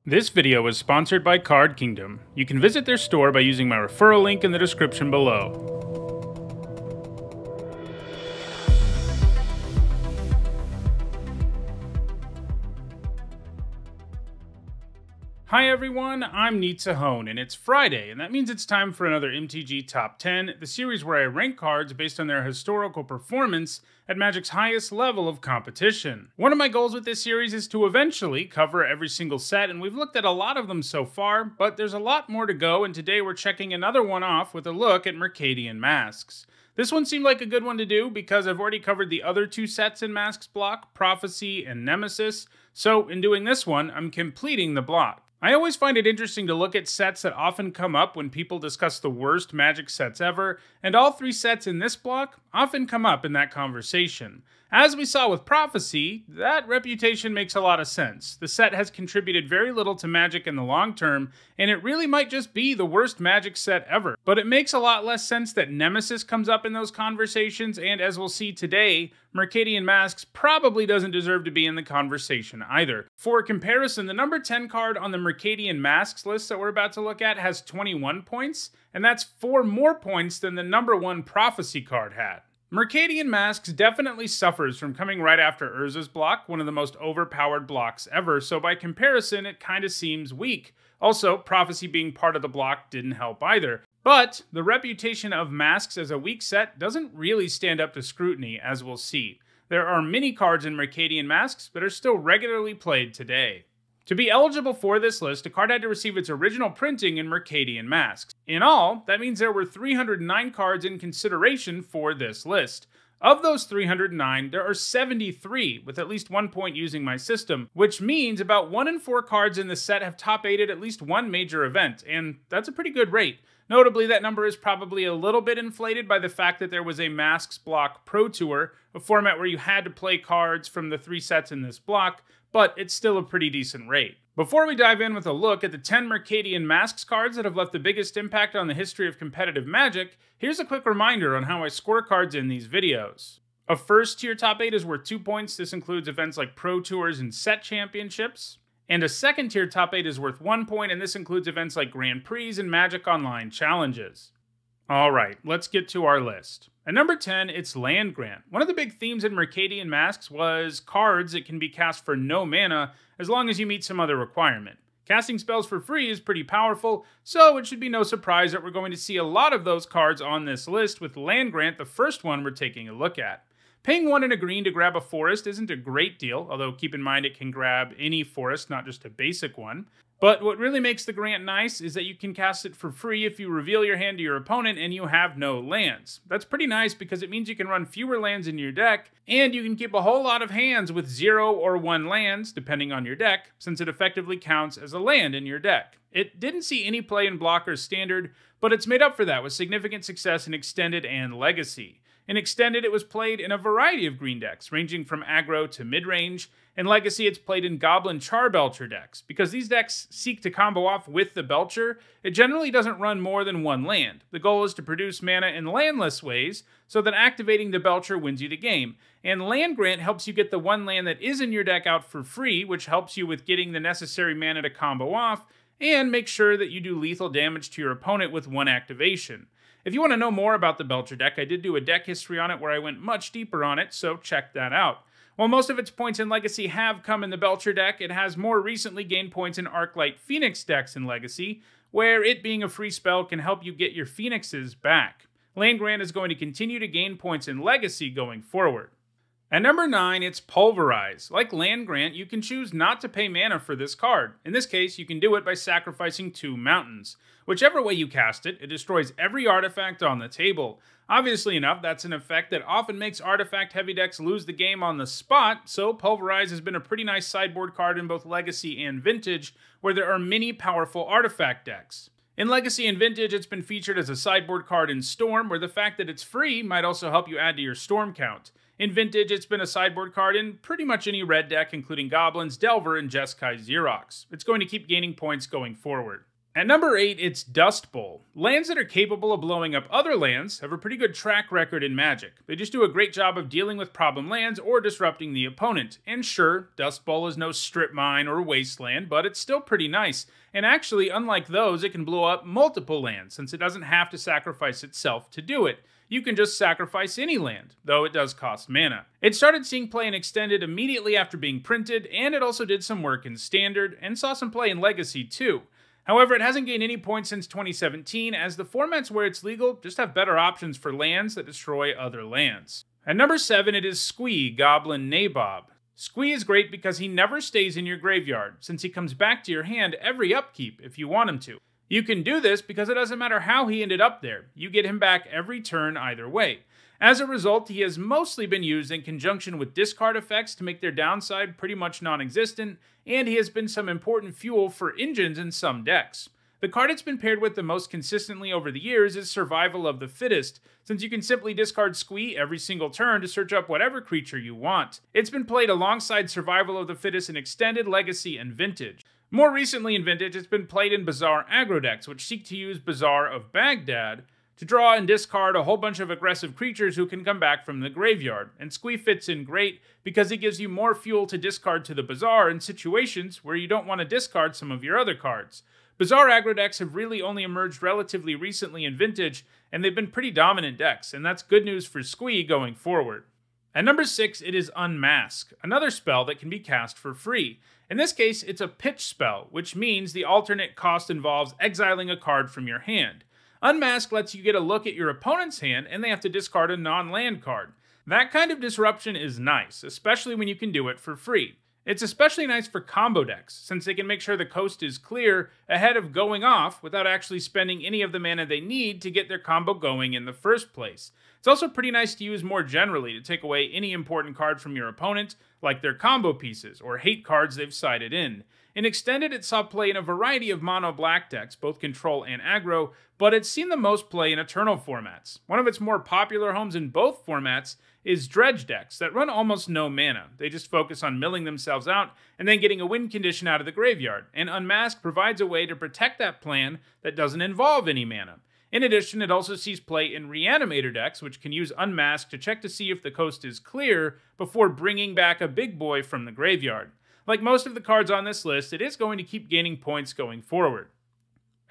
This video is sponsored by Card Kingdom. You can visit their store by using my referral link in the description below. Hi everyone, I'm Nitsahone, and it's Friday, and that means it's time for another MTG Top 10, the series where I rank cards based on their historical performance at Magic's highest level of competition. One of my goals with this series is to eventually cover every single set, and we've looked at a lot of them so far, but there's a lot more to go, and today we're checking another one off with a look at Mercadian Masques. This one seemed like a good one to do because I've already covered the other two sets in Masques block, Prophecy and Nemesis, so in doing this one, I'm completing the block. I always find it interesting to look at sets that often come up when people discuss the worst Magic sets ever, and all three sets in this block often come up in that conversation. As we saw with Prophecy, that reputation makes a lot of sense. The set has contributed very little to Magic in the long term, and it really might just be the worst Magic set ever. But it makes a lot less sense that Nemesis comes up in those conversations, and as we'll see today, Mercadian Masques probably doesn't deserve to be in the conversation either. For comparison, the number 10 card on the Mercadian Masques list that we're about to look at has 21 points, and that's 4 more points than the number 1 Prophecy card had. Mercadian Masques definitely suffers from coming right after Urza's block, one of the most overpowered blocks ever, so by comparison it kinda seems weak. Also, Prophecy being part of the block didn't help either. But the reputation of Masques as a weak set doesn't really stand up to scrutiny, as we'll see. There are many cards in Mercadian Masques that are still regularly played today. To be eligible for this list, a card had to receive its original printing in Mercadian Masques. In all, that means there were 309 cards in consideration for this list. Of those 309, there are 73 with at least 1 point using my system, which means about 1 in 4 cards in the set have top 8'd at least one major event, and that's a pretty good rate. Notably, that number is probably a little bit inflated by the fact that there was a Masques block Pro Tour, a format where you had to play cards from the 3 sets in this block, but it's still a pretty decent rate. Before we dive in with a look at the 10 Mercadian Masques cards that have left the biggest impact on the history of competitive Magic, here's a quick reminder on how I score cards in these videos. A first tier top 8 is worth 2 points. This includes events like Pro Tours and Set Championships. And a second tier top 8 is worth 1 point, and this includes events like Grand Prix and Magic Online challenges. Alright, let's get to our list. At number 10, it's Land Grant. One of the big themes in Mercadian Masques was cards that can be cast for no mana as long as you meet some other requirement. Casting spells for free is pretty powerful, so it should be no surprise that we're going to see a lot of those cards on this list, with Land Grant the first one we're taking a look at. Paying 1 and a green to grab a forest isn't a great deal, although keep in mind it can grab any forest, not just a basic one. But what really makes the grant nice is that you can cast it for free if you reveal your hand to your opponent and you have no lands. That's pretty nice because it means you can run fewer lands in your deck, and you can keep a whole lot of hands with 0 or 1 lands, depending on your deck, since it effectively counts as a land in your deck. It didn't see any play in Blocker's Standard, but it's made up for that with significant success in Extended and Legacy. In Extended, it was played in a variety of green decks, ranging from aggro to mid-range. In Legacy, it's played in Goblin Charbelcher decks. Because these decks seek to combo off with the Belcher, it generally doesn't run more than 1 land. The goal is to produce mana in landless ways, so that activating the Belcher wins you the game. And Land Grant helps you get the 1 land that is in your deck out for free, which helps you with getting the necessary mana to combo off, and make sure that you do lethal damage to your opponent with 1 activation. If you want to know more about the Belcher deck, I did do a deck history on it where I went much deeper on it, so check that out. While most of its points in Legacy have come in the Belcher deck, it has more recently gained points in Arclight Phoenix decks in Legacy, where it being a free spell can help you get your Phoenixes back. Land Grant is going to continue to gain points in Legacy going forward. At number 9, it's Pulverize. Like Land Grant, you can choose not to pay mana for this card. In this case, you can do it by sacrificing 2 mountains. Whichever way you cast it, it destroys every artifact on the table. Obviously enough, that's an effect that often makes artifact-heavy decks lose the game on the spot, so Pulverize has been a pretty nice sideboard card in both Legacy and Vintage, where there are many powerful artifact decks. In Legacy and Vintage, it's been featured as a sideboard card in Storm, where the fact that it's free might also help you add to your Storm count. In Vintage, it's been a sideboard card in pretty much any red deck, including Goblins, Delver, and Jeskai Xerox. It's going to keep gaining points going forward. At number 8, it's Dustball. Lands that are capable of blowing up other lands have a pretty good track record in Magic. They just do a great job of dealing with problem lands or disrupting the opponent. And sure, Dustball is no strip mine or wasteland, but it's still pretty nice. And actually, unlike those, it can blow up multiple lands, since it doesn't have to sacrifice itself to do it. You can just sacrifice any land, though it does cost mana. It started seeing play in Extended immediately after being printed, and it also did some work in Standard, and saw some play in Legacy too. However, it hasn't gained any points since 2017, as the formats where it's legal just have better options for lands that destroy other lands. At number 7, it is Squea, Goblin Nabob. Squea is great because he never stays in your graveyard, since he comes back to your hand every upkeep if you want him to. You can do this because it doesn't matter how he ended up there, you get him back every turn either way. As a result, he has mostly been used in conjunction with discard effects to make their downside pretty much non-existent, and he has been some important fuel for engines in some decks. The card it's been paired with the most consistently over the years is Survival of the Fittest, since you can simply discard Squea every single turn to search up whatever creature you want. It's been played alongside Survival of the Fittest in Extended, Legacy, and Vintage. More recently in Vintage, it's been played in Bazaar aggro decks, which seek to use Bazaar of Baghdad to draw and discard a whole bunch of aggressive creatures who can come back from the graveyard, and Squea fits in great because it gives you more fuel to discard to the Bazaar in situations where you don't want to discard some of your other cards. Bazaar aggro decks have really only emerged relatively recently in Vintage, and they've been pretty dominant decks, and that's good news for Squea going forward. At number 6, it is Unmask, another spell that can be cast for free. In this case, it's a pitch spell, which means the alternate cost involves exiling a card from your hand. Unmask lets you get a look at your opponent's hand, and they have to discard a non-land card. That kind of disruption is nice, especially when you can do it for free. It's especially nice for combo decks, since they can make sure the coast is clear ahead of going off without actually spending any of the mana they need to get their combo going in the first place. It's also pretty nice to use more generally to take away any important card from your opponent, like their combo pieces, or hate cards they've sided in. In Extended, it saw play in a variety of mono-black decks, both control and aggro, but it's seen the most play in Eternal formats. One of its more popular homes in both formats is Dredge decks that run almost no mana. They just focus on milling themselves out and then getting a win condition out of the graveyard, and Unmask provides a way to protect that plan that doesn't involve any mana. In addition, it also sees play in Reanimator decks, which can use Unmask to check to see if the coast is clear before bringing back a big boy from the graveyard. Like most of the cards on this list, it is going to keep gaining points going forward.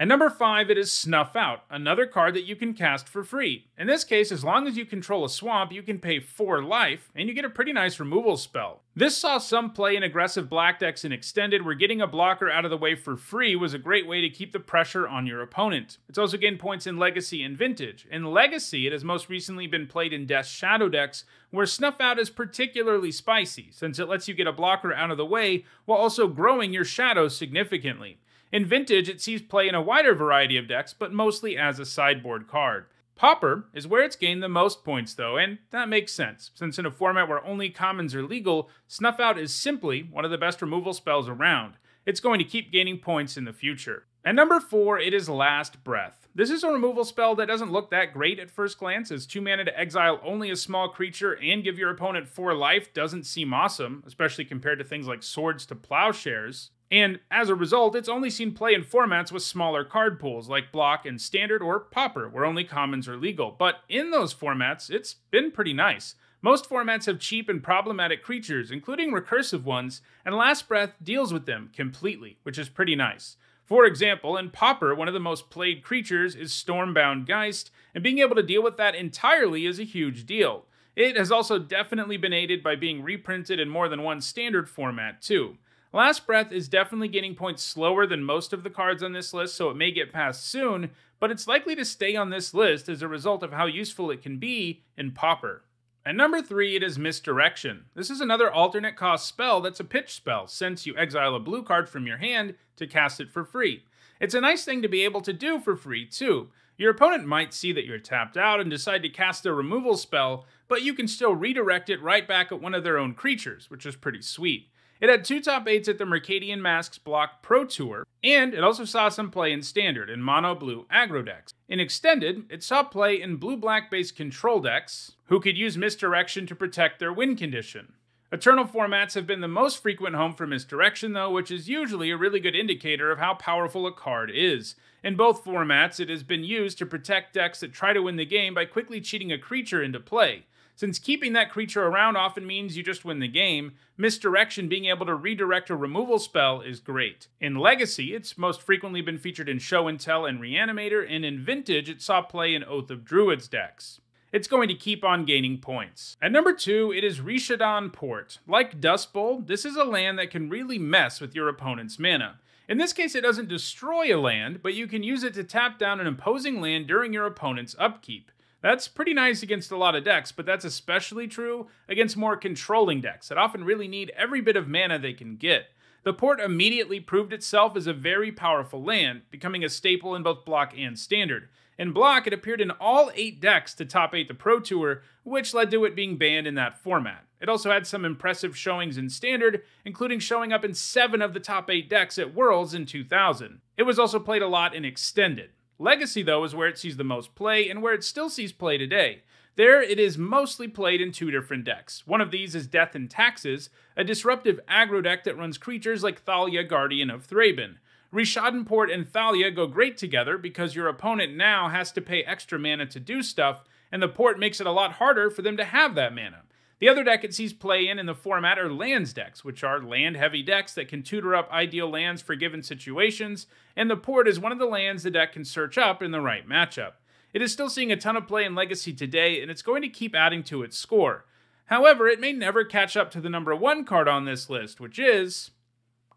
At number 5, it is Snuff Out, another card that you can cast for free. In this case, as long as you control a swamp, you can pay 4 life, and you get a pretty nice removal spell. This saw some play in aggressive black decks in Extended, where getting a blocker out of the way for free was a great way to keep the pressure on your opponent. It's also gained points in Legacy and Vintage. In Legacy, it has most recently been played in Death's Shadow decks, where Snuff Out is particularly spicy, since it lets you get a blocker out of the way while also growing your shadow significantly. In Vintage, it sees play in a wider variety of decks, but mostly as a sideboard card. Pauper is where it's gained the most points though, and that makes sense, since in a format where only commons are legal, Snuff Out is simply one of the best removal spells around. It's going to keep gaining points in the future. At number 4, it is Last Breath. This is a removal spell that doesn't look that great at first glance, as 2 mana to exile only a small creature and give your opponent 4 life doesn't seem awesome, especially compared to things like Swords to Plowshares. And as a result, it's only seen play in formats with smaller card pools like Block and Standard or Pauper, where only commons are legal. But in those formats, it's been pretty nice. Most formats have cheap and problematic creatures, including recursive ones, and Last Breath deals with them completely, which is pretty nice. For example, in Pauper, one of the most played creatures is Stormbound Geist, and being able to deal with that entirely is a huge deal. It has also definitely been aided by being reprinted in more than one standard format, too. Last Breath is definitely getting points slower than most of the cards on this list, so it may get passed soon, but it's likely to stay on this list as a result of how useful it can be in Pauper. At number 3, it is Misdirection. This is another alternate cost spell that's a pitch spell, since you exile a blue card from your hand to cast it for free. It's a nice thing to be able to do for free, too. Your opponent might see that you're tapped out and decide to cast a removal spell, but you can still redirect it right back at one of their own creatures, which is pretty sweet. It had 2 top 8s at the Mercadian Masques Block Pro Tour, and it also saw some play in Standard in mono-blue aggro decks. In Extended, it saw play in blue-black based control decks, who could use Misdirection to protect their win condition. Eternal formats have been the most frequent home for misdirection though, which is usually a really good indicator of how powerful a card is. In both formats, it has been used to protect decks that try to win the game by quickly cheating a creature into play. Since keeping that creature around often means you just win the game, misdirection being able to redirect a removal spell is great. In Legacy, it's most frequently been featured in Show and Tell and Reanimator, and in Vintage, it saw play in Oath of Druids decks. It's going to keep on gaining points. At number 2, it is Rishadenport. Like Dustball, this is a land that can really mess with your opponent's mana. In this case, it doesn't destroy a land, but you can use it to tap down an opposing land during your opponent's upkeep. That's pretty nice against a lot of decks, but that's especially true against more controlling decks that often really need every bit of mana they can get. The port immediately proved itself as a very powerful land, becoming a staple in both Block and Standard. In Block, it appeared in all 8 decks to top 8 the Pro Tour, which led to it being banned in that format. It also had some impressive showings in Standard, including showing up in 7 of the top 8 decks at Worlds in 2000. It was also played a lot in Extended. Legacy, though, is where it sees the most play, and where it still sees play today. There, it is mostly played in 2 different decks. One of these is Death and Taxes, a disruptive aggro deck that runs creatures like Thalia, Guardian of Thraben. Rishadenport and Thalia go great together because your opponent now has to pay extra mana to do stuff, and the port makes it a lot harder for them to have that mana. The other deck it sees play in the format are lands decks, which are land-heavy decks that can tutor up ideal lands for given situations, and the port is one of the lands the deck can search up in the right matchup. It is still seeing a ton of play in Legacy today, and it's going to keep adding to its score. However, it may never catch up to the number 1 card on this list, which is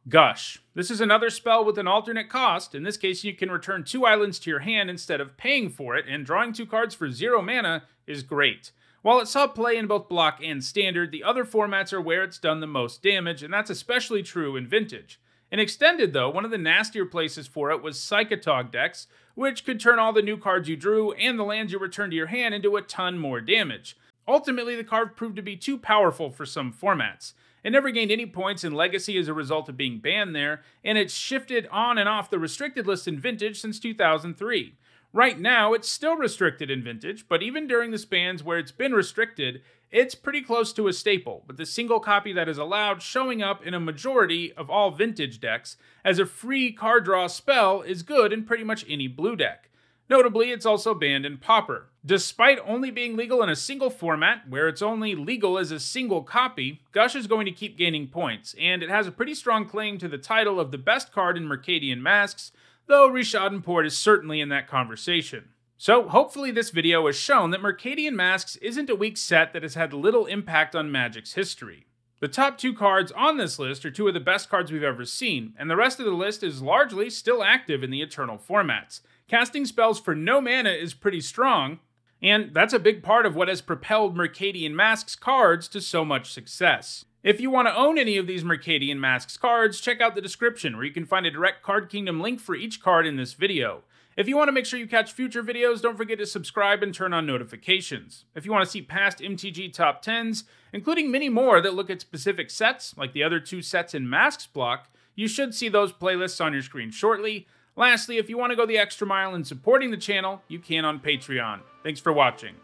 Gush. This is another spell with an alternate cost. In this case, you can return 2 islands to your hand instead of paying for it, and drawing 2 cards for 0 mana is great. While it saw play in both Block and Standard, the other formats are where it's done the most damage, and that's especially true in Vintage. In Extended, though, one of the nastier places for it was Psychotog decks, which could turn all the new cards you drew and the lands you returned to your hand into a ton more damage. Ultimately, the card proved to be too powerful for some formats. It never gained any points in Legacy as a result of being banned there, and it's shifted on and off the restricted list in Vintage since 2003. Right now, it's still restricted in Vintage, but even during the spans where it's been restricted, it's pretty close to a staple, with the single copy that is allowed showing up in a majority of all Vintage decks, as a free card draw spell is good in pretty much any blue deck. Notably, it's also banned in Pauper. Despite only being legal in a single format, where it's only legal as a single copy, Gush is going to keep gaining points, and it has a pretty strong claim to the title of the best card in Mercadian Masques, though Rishadenport is certainly in that conversation. So hopefully this video has shown that Mercadian Masques isn't a weak set that has had little impact on Magic's history. The top 2 cards on this list are 2 of the best cards we've ever seen, and the rest of the list is largely still active in the Eternal formats. Casting spells for no mana is pretty strong, and that's a big part of what has propelled Mercadian Masques cards to so much success. If you want to own any of these Mercadian Masques cards, check out the description where you can find a direct Card Kingdom link for each card in this video. If you want to make sure you catch future videos, don't forget to subscribe and turn on notifications. If you want to see past MTG top 10s, including many more that look at specific sets, like the other 2 sets in Masques block, you should see those playlists on your screen shortly. Lastly, if you want to go the extra mile in supporting the channel, you can on Patreon. Thanks for watching.